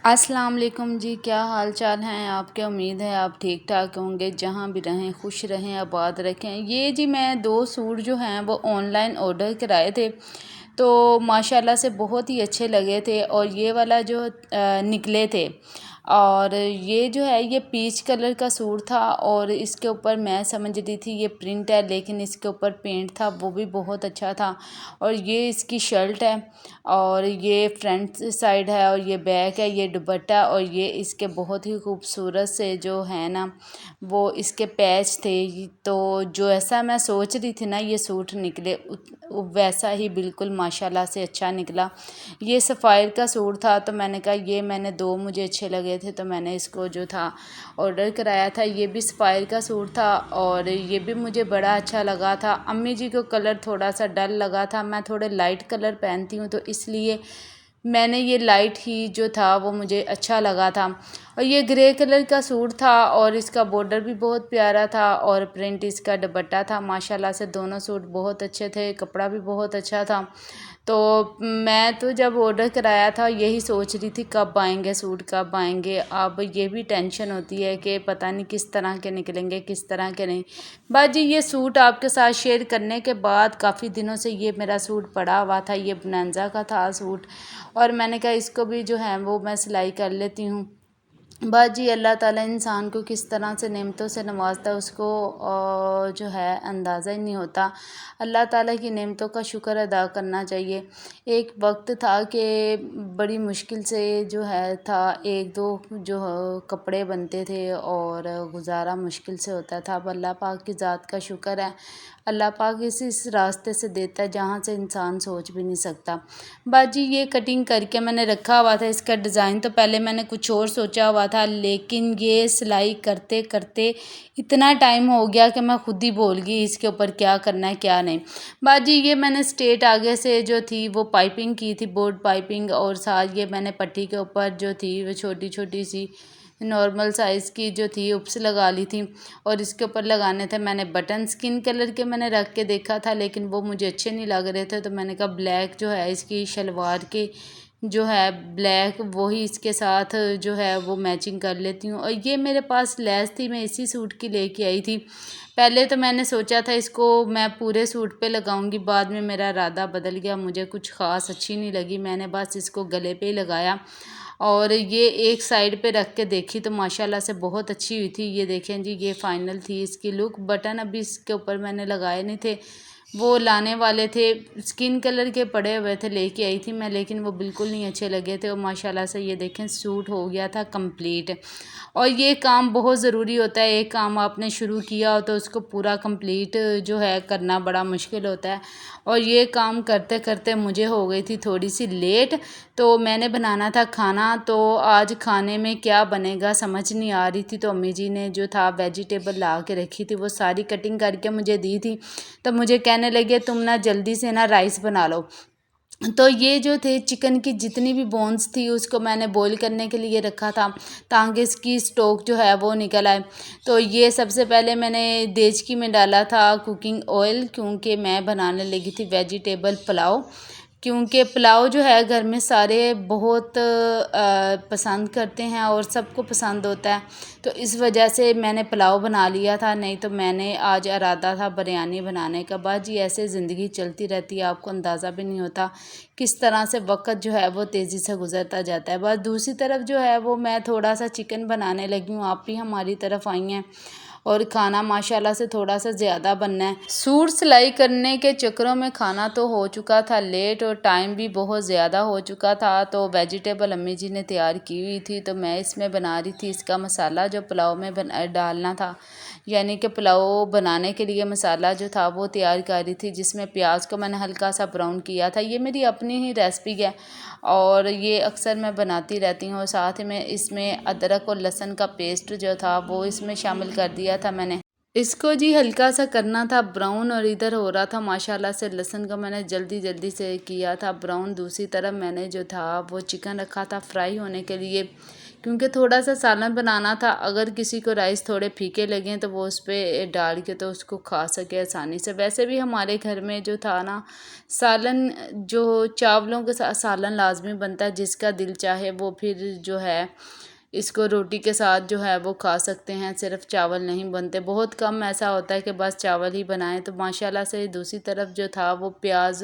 अस्सलाम वालेकुम जी, क्या हाल चाल हैं आपके। उम्मीद है आप ठीक ठाक होंगे, जहाँ भी रहें खुश रहें, आबाद रखें। ये जी मैं 2 सूट जो हैं वो ऑनलाइन ऑर्डर कराए थे, तो माशाल्लाह से बहुत ही अच्छे लगे थे। और ये वाला जो निकले थे, और ये जो है ये पीच कलर का सूट था। और इसके ऊपर मैं समझ रही थी ये प्रिंट है, लेकिन इसके ऊपर पेंट था, वो भी बहुत अच्छा था। और ये इसकी शर्ट है, और ये फ्रंट साइड है, और ये बैक है, ये दुपट्टा, और ये इसके बहुत ही खूबसूरत से जो है ना वो इसके पैच थे। तो जो ऐसा मैं सोच रही थी ना ये सूट निकले, वैसा ही बिल्कुल माशाल्लाह से अच्छा निकला। ये सफ़ायर का सूट था, तो मैंने कहा ये मैंने 2 मुझे अच्छे लगे थे, तो मैंने इसको जो था ऑर्डर कराया था। ये भी सफ़ायर का सूट था, और ये भी मुझे बड़ा अच्छा लगा था। अम्मी जी को कलर थोड़ा सा डल लगा था, मैं थोड़े लाइट कलर पहनती हूँ, तो इसलिए मैंने ये लाइट ही जो था वो मुझे अच्छा लगा था। और ये ग्रे कलर का सूट था, और इसका बॉर्डर भी बहुत प्यारा था, और प्रिंट इसका दुपट्टा था। माशाल्लाह से दोनों सूट बहुत अच्छे थे, कपड़ा भी बहुत अच्छा था। तो मैं तो जब ऑर्डर कराया था यही सोच रही थी कब आएंगे सूट, कब आएंगे। अब ये भी टेंशन होती है कि पता नहीं किस तरह के निकलेंगे, किस तरह के नहीं। बाजी ये सूट आपके साथ शेयर करने के बाद काफ़ी दिनों से ये मेरा सूट पड़ा हुआ था, ये बनांजा का था सूट, और मैंने कहा इसको भी जो है वो मैं सिलाई कर लेती हूँ। बाजी अल्लाह ताला इंसान को किस तरह से नेमतों से नवाजता है, उसको जो है अंदाज़ा ही नहीं होता। अल्लाह ताला की नेमतों का शुक्र अदा करना चाहिए। एक वक्त था कि बड़ी मुश्किल से जो है था, 1-2 जो कपड़े बनते थे, और गुजारा मुश्किल से होता था। अब अल्लाह पाक की ज़ात का शुक्र है, अल्लाह पाक इस रास्ते से देता है जहाँ से इंसान सोच भी नहीं सकता। बाजी ये कटिंग करके मैंने रखा हुआ था, इसका डिज़ाइन तो पहले मैंने कुछ और सोचा हुआ था, लेकिन ये सिलाई करते करते इतना टाइम हो गया कि मैं खुद ही भूल गई इसके ऊपर क्या करना है क्या नहीं। बाजी ये मैंने स्ट्रेट आगे से जो थी वो पाइपिंग की थी, बोर्ड पाइपिंग, और साथ ये मैंने पट्टी के ऊपर जो थी वो छोटी छोटी सी नॉर्मल साइज़ की जो थी उप्स लगा ली थी। और इसके ऊपर लगाने थे मैंने बटन, स्किन कलर के मैंने रख के देखा था, लेकिन वो मुझे अच्छे नहीं लग रहे थे, तो मैंने कहा ब्लैक जो है इसकी शलवार के जो है ब्लैक वही इसके साथ जो है वो मैचिंग कर लेती हूँ। और ये मेरे पास लेस थी, मैं इसी सूट की लेके आई थी। पहले तो मैंने सोचा था इसको मैं पूरे सूट पे लगाऊंगी, बाद में मेरा इरादा बदल गया, मुझे कुछ ख़ास अच्छी नहीं लगी, मैंने बस इसको गले पे ही लगाया। और ये एक साइड पे रख के देखी तो माशाल्लाह से बहुत अच्छी हुई थी। ये देखें जी, ये फाइनल थी इसकी लुक। बटन अभी इसके ऊपर मैंने लगाए नहीं थे, वो लाने वाले थे, स्किन कलर के पड़े हुए थे, लेके आई थी मैं, लेकिन वो बिल्कुल नहीं अच्छे लगे थे। और माशाल्लाह से ये देखें सूट हो गया था कंप्लीट। और ये काम बहुत ज़रूरी होता है, एक काम आपने शुरू किया हो तो उसको पूरा कंप्लीट जो है करना बड़ा मुश्किल होता है। और ये काम करते करते मुझे हो गई थी थोड़ी सी लेट, तो मैंने बनाना था खाना। तो आज खाने में क्या बनेगा समझ नहीं आ रही थी, तो अम्मी जी ने जो था वेजिटेबल ला के रखी थी, वो सारी कटिंग करके मुझे दी थी। तो मुझे कहने लगे तुम ना जल्दी से ना राइस बना लो। तो ये जो थे चिकन की जितनी भी बोन्स थी उसको मैंने बॉईल करने के लिए रखा था, ताकि इसकी स्टॉक जो है वो निकल आए। तो ये सबसे पहले मैंने देचकी में डाला था कुकिंग ऑयल, क्योंकि मैं बनाने लगी थी वेजिटेबल पुलाव। क्योंकि पुलाव जो है घर में सारे बहुत पसंद करते हैं, और सबको पसंद होता है, तो इस वजह से मैंने पुलाव बना लिया था। नहीं तो मैंने आज इरादा था बिरयानी बनाने का। बाजी ऐसे ज़िंदगी चलती रहती है, आपको अंदाज़ा भी नहीं होता किस तरह से वक्त जो है वो तेज़ी से गुजरता जाता है। बस दूसरी तरफ जो है वो मैं थोड़ा सा चिकन बनाने लगी हूँ, आप भी हमारी तरफ आई हैं, और खाना माशाल्लाह से थोड़ा सा ज़्यादा बनना है। सूट सिलाई करने के चक्करों में खाना तो हो चुका था लेट, और टाइम भी बहुत ज़्यादा हो चुका था। तो वेजिटेबल अम्मी जी ने तैयार की हुई थी, तो मैं इसमें बना रही थी इसका मसाला जो पुलाव में डालना था। यानी कि पुलाव बनाने के लिए मसाला जो था वो तैयार कर रही थी, जिसमें प्याज को मैंने हल्का सा ब्राउन किया था। ये मेरी अपनी ही रेसिपी है, और ये अक्सर मैं बनाती रहती हूँ। और साथ में इसमें अदरक और लहसुन का पेस्ट जो था वो इसमें शामिल कर दिया था मैंने। इसको जी हल्का सा करना था ब्राउन, और इधर हो रहा था माशाल्लाह से लहसुन का मैंने जल्दी जल्दी से किया था ब्राउन। दूसरी तरफ मैंने जो था वो चिकन रखा था फ्राई होने के लिए, क्योंकि थोड़ा सा सालन बनाना था। अगर किसी को राइस थोड़े फीके लगें तो वो उस पर डाल के तो उसको खा सके आसानी से। वैसे भी हमारे घर में जो था ना, सालन जो चावलों के साथ सालन लाजमी बनता है। जिसका दिल चाहे वो फिर जो है इसको रोटी के साथ जो है वो खा सकते हैं, सिर्फ चावल नहीं बनते। बहुत कम ऐसा होता है कि बस चावल ही बनाएं। तो माशाल्लाह से दूसरी तरफ जो था वो प्याज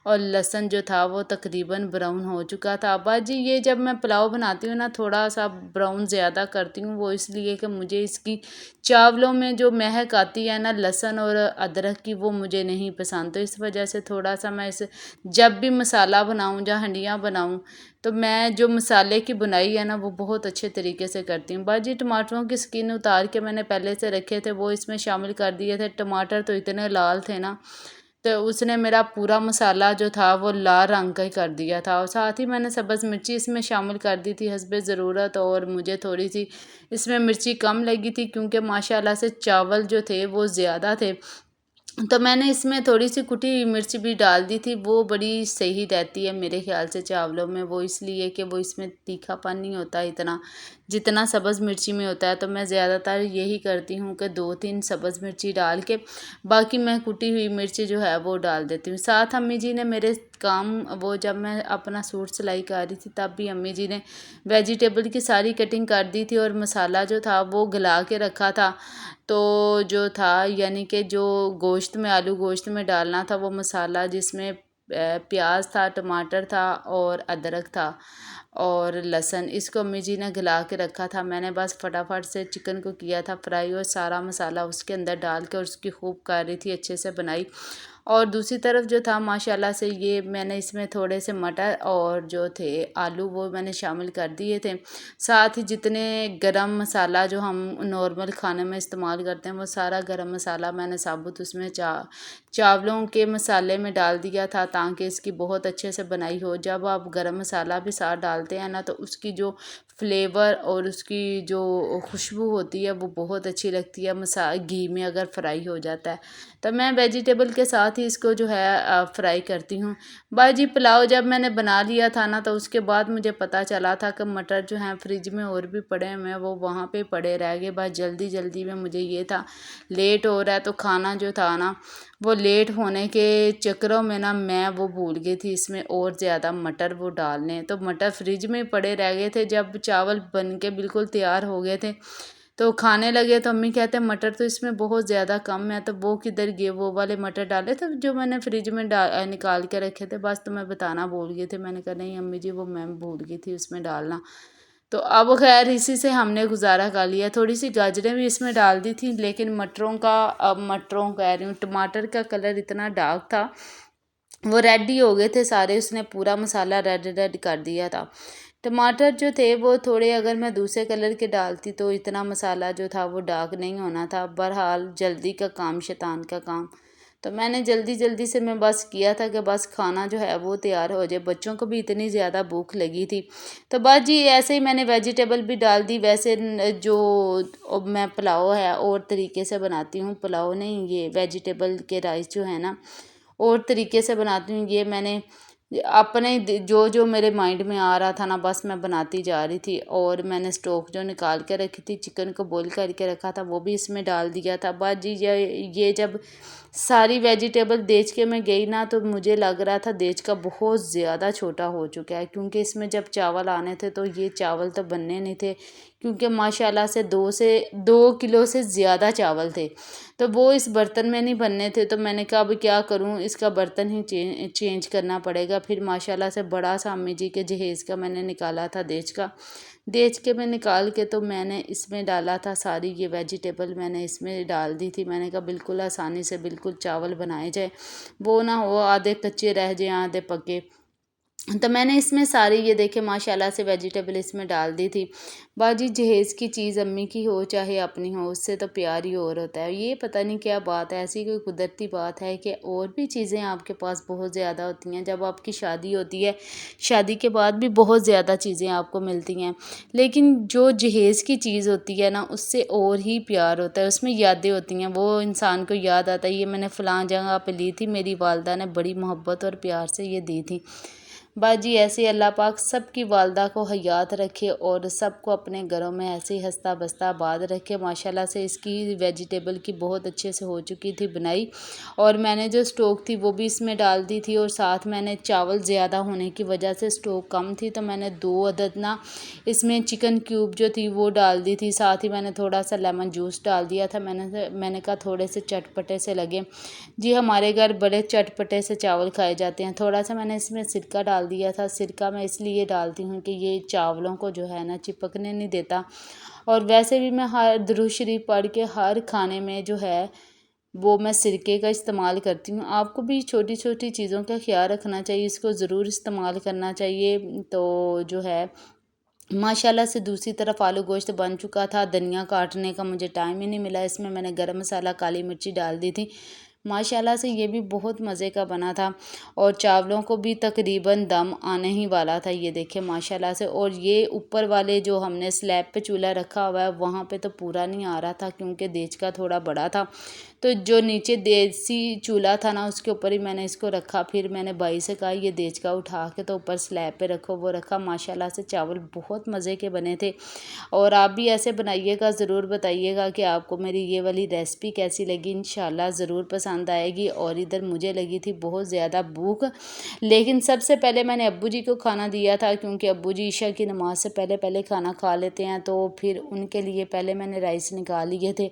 और लहसुन जो था वो तकरीबन ब्राउन हो चुका था। बाजी ये जब मैं पुलाव बनाती हूँ ना, थोड़ा सा ब्राउन ज़्यादा करती हूँ, वो इसलिए कि मुझे इसकी चावलों में जो महक आती है ना लहसुन और अदरक की, वो मुझे नहीं पसंद। तो इस वजह से थोड़ा सा मैं इस जब भी मसाला बनाऊँ या हंडियाँ बनाऊँ तो मैं जो मसाले की बुनाई है ना वो बहुत अच्छे तरीके से करती हूँ। बाजी टमाटरों की स्किन उतार के मैंने पहले से रखे थे, वो इसमें शामिल कर दिए थे। टमाटर तो इतने लाल थे ना, तो उसने मेरा पूरा मसाला जो था वो लाल रंग का ही कर दिया था। और साथ ही मैंने सब्ज़ मिर्ची इसमें शामिल कर दी थी हस्बे ज़रूरत। और मुझे थोड़ी सी इसमें मिर्ची कम लगी थी क्योंकि माशाल्लाह से चावल जो थे वो ज़्यादा थे। तो मैंने इसमें थोड़ी सी कुटी हुई मिर्च भी डाल दी थी। वो बड़ी सही रहती है मेरे ख्याल से चावलों में, वो इसलिए कि वो इसमें तीखापन नहीं होता इतना जितना सब्ज़ मिर्ची में होता है। तो मैं ज़्यादातर यही करती हूँ कि 2-3 सब्ज़ मिर्ची डाल के बाकी मैं कुटी हुई मिर्ची जो है वो डाल देती हूँ। साथ अम्मी जी ने मेरे काम, वो जब मैं अपना सूट सिलाई कर रही थी तब भी अम्मी जी ने वेजिटेबल की सारी कटिंग कर दी थी और मसाला जो था वो गला के रखा था। तो जो था यानी कि जो गोश्त में आलू गोश्त में डालना था वो मसाला, जिसमें प्याज था, टमाटर था और अदरक था और लहसुन, इसको अम्मी जी ने गला के रखा था। मैंने बस फटाफट से चिकन को किया था फ्राई और सारा मसाला उसके अंदर डाल के और उसकी खूब कर रही थी, अच्छे से बनाई। और दूसरी तरफ जो था माशाल्लाह से ये मैंने इसमें थोड़े से मटर और जो थे आलू वो मैंने शामिल कर दिए थे। साथ ही जितने गरम मसाला जो हम नॉर्मल खाने में इस्तेमाल करते हैं वो सारा गरम मसाला मैंने साबुत उसमें चावलों के मसाले में डाल दिया था ताकि इसकी बहुत अच्छे से बनाई हो। जब आप गरम मसाला भी साथ डालते हैं ना तो उसकी जो फ्लेवर और उसकी जो खुशबू होती है वो बहुत अच्छी लगती है घी में अगर फ्राई हो जाता है। तो मैं वेजिटेबल के साथ ही इसको जो है फ्राई करती हूँ। बाजी पुलाव जब मैंने बना लिया था ना तो उसके बाद मुझे पता चला था कि मटर जो हैं फ्रिज में और भी पड़े हुए हैं, वो वहाँ पे पड़े रह गए। बस जल्दी जल्दी में मुझे ये था लेट हो रहा है, तो खाना जो था ना वो लेट होने के चक्करों में ना मैं वो भूल गई थी इसमें और ज़्यादा मटर वो डालने। तो मटर फ्रिज में पड़े रह गए थे। जब चावल बन के बिल्कुल तैयार हो गए थे तो खाने लगे तो अम्मी कहते हैं मटर तो इसमें बहुत ज़्यादा कम है। तो वो किधर गए, वो वाले मटर डाले थे जो मैंने फ्रिज में निकाल के रखे थे। बस तो मैं बताना भूल गई थी। मैंने कहा नहीं अम्मी जी वो मैं भूल गई थी उसमें डालना। तो अब खैर इसी से हमने गुजारा कर लिया। थोड़ी सी गाजरें भी इसमें डाल दी थी, लेकिन मटरों का, अब मटरों कह रही हूँ, टमाटर का कलर इतना डार्क था, वो रेड ही हो गए थे सारे। उसने पूरा मसाला रेड रेड कर दिया था। टमाटर जो थे वो थोड़े अगर मैं दूसरे कलर के डालती तो इतना मसाला जो था वो डार्क नहीं होना था। बहरहाल जल्दी का काम शैतान का काम। तो मैंने जल्दी जल्दी से मैं बस किया था कि बस खाना जो है वो तैयार हो जाए। बच्चों को भी इतनी ज़्यादा भूख लगी थी। तो बस जी ऐसे ही मैंने वेजिटेबल भी डाल दी। वैसे जो मैं पुलाव है और तरीके से बनाती हूँ, पुलाव नहीं, ये वेजिटेबल के राइस जो है ना और तरीके से बनाती हूँ। ये मैंने अपने जो जो मेरे माइंड में आ रहा था ना बस मैं बनाती जा रही थी। और मैंने स्टोक जो निकाल के रखी थी, चिकन को बॉईल करके रखा था, वो भी इसमें डाल दिया था। बस जी ये जब सारी वेजिटेबल देख के मैं गई ना तो मुझे लग रहा था देख का बहुत ज़्यादा छोटा हो चुका है, क्योंकि इसमें जब चावल आने थे तो ये चावल तो बनने नहीं थे, क्योंकि माशाल्लाह से 2 किलो से ज़्यादा चावल थे। तो वो इस बर्तन में नहीं बनने थे। तो मैंने कहा अब क्या करूं, इसका बर्तन ही चेंज करना पड़ेगा। फिर माशाल्लाह से बड़ा सा अम्मी जी के जहेज़ का मैंने निकाला था देच के मैं निकाल के तो मैंने इसमें डाला था सारी ये वेजिटेबल मैंने इसमें डाल दी थी। मैंने कहा बिल्कुल आसानी से बिल्कुल चावल बनाए जाए, वो ना हो आधे कच्चे रह जाए आधे पके। तो मैंने इसमें सारी ये देखे माशाल्लाह से वेजिटेबल इसमें डाल दी थी। बाजी जहेज़ की चीज़ अम्मी की हो चाहे अपनी हो उससे तो प्यार ही और होता है। ये पता नहीं क्या बात है, ऐसी कोई कुदरती बात है कि और भी चीज़ें आपके पास बहुत ज़्यादा होती हैं। जब आपकी शादी होती है, शादी के बाद भी बहुत ज़्यादा चीज़ें आपको मिलती हैं, लेकिन जो जहेज़ की चीज़ होती है ना उससे और ही प्यार होता है, उसमें यादें होती हैं। वो इंसान को याद आता है ये मैंने फ़लाँ जगह पे ली थी, मेरी वालदा ने बड़ी मोहब्बत और प्यार से ये दी थी। बाजी ऐसे ही अल्लाह पाक सबकी वालदा को हयात रखे और सबको अपने घरों में ऐसे ही हंसता बसता आबाद रखे। माशाल्लाह से इसकी वेजिटेबल की बहुत अच्छे से हो चुकी थी बनाई, और मैंने जो स्टोक थी वो भी इसमें डाल दी थी, और साथ मैंने चावल ज़्यादा होने की वजह से स्टोक कम थी तो मैंने 2 अदद ना इसमें चिकन क्यूब जो थी वो डाल दी थी। साथ ही मैंने थोड़ा सा लेमन जूस डाल दिया था। मैंने कहा थोड़े से चटपटे से लगे। जी हमारे घर बड़े चटपटे से चावल खाए जाते हैं। थोड़ा सा मैंने इसमें सिरका डाल दिया था। सिरका मैं इसलिए डालती हूँ कि ये चावलों को जो है ना चिपकने नहीं देता, और वैसे भी मैं हर दुरूद शरीफ पढ़ के हर खाने में जो है वो मैं सिरके का इस्तेमाल करती हूँ। आपको भी छोटी छोटी चीज़ों का ख्याल रखना चाहिए, इसको ज़रूर इस्तेमाल करना चाहिए। तो जो है माशाल्लाह से दूसरी तरफ आलू गोश्त बन चुका था। धनिया काटने का मुझे टाइम ही नहीं मिला। इसमें मैंने गरम मसाला, काली मिर्ची डाल दी थी। माशाल्लाह से ये भी बहुत मज़े का बना था, और चावलों को भी तकरीबन दम आने ही वाला था। ये देखिए माशाल्लाह से। और ये ऊपर वाले जो हमने स्लैब पे चूल्हा रखा हुआ है वहाँ पे तो पूरा नहीं आ रहा था क्योंकि देच का थोड़ा बड़ा था। तो जो नीचे देसी चूल्हा था ना उसके ऊपर ही मैंने इसको रखा। फिर मैंने भाई से कहा ये देच का उठा के तो ऊपर स्लैब पे रखो, वो रखा। माशाल्लाह से चावल बहुत मज़े के बने थे। और आप भी ऐसे बनाइएगा, ज़रूर बताइएगा कि आपको मेरी ये वाली रेसिपी कैसी लगी। इंशाल्लाह ज़रूर पसंद आएगी। और इधर मुझे लगी थी बहुत ज़्यादा भूख, लेकिन सबसे पहले मैंने अब्बू जी को खाना दिया था क्योंकि अब्बू जी ईशा की नमाज़ से पहले पहले खाना खा लेते हैं। तो फिर उनके लिए पहले मैंने राइस निकाल लिए थे।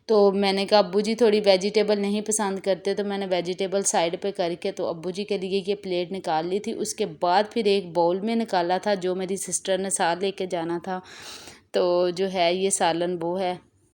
तो मैंने कहा अब्बू जी थोड़ी वेजिटेबल नहीं पसंद करते, तो मैंने वेजिटेबल साइड पे करके तो अब्बू जी के लिए ये प्लेट निकाल ली थी। उसके बाद फिर एक बाउल में निकाला था जो मेरी सिस्टर ने साथ लेके जाना था। तो जो है ये सालन वो है।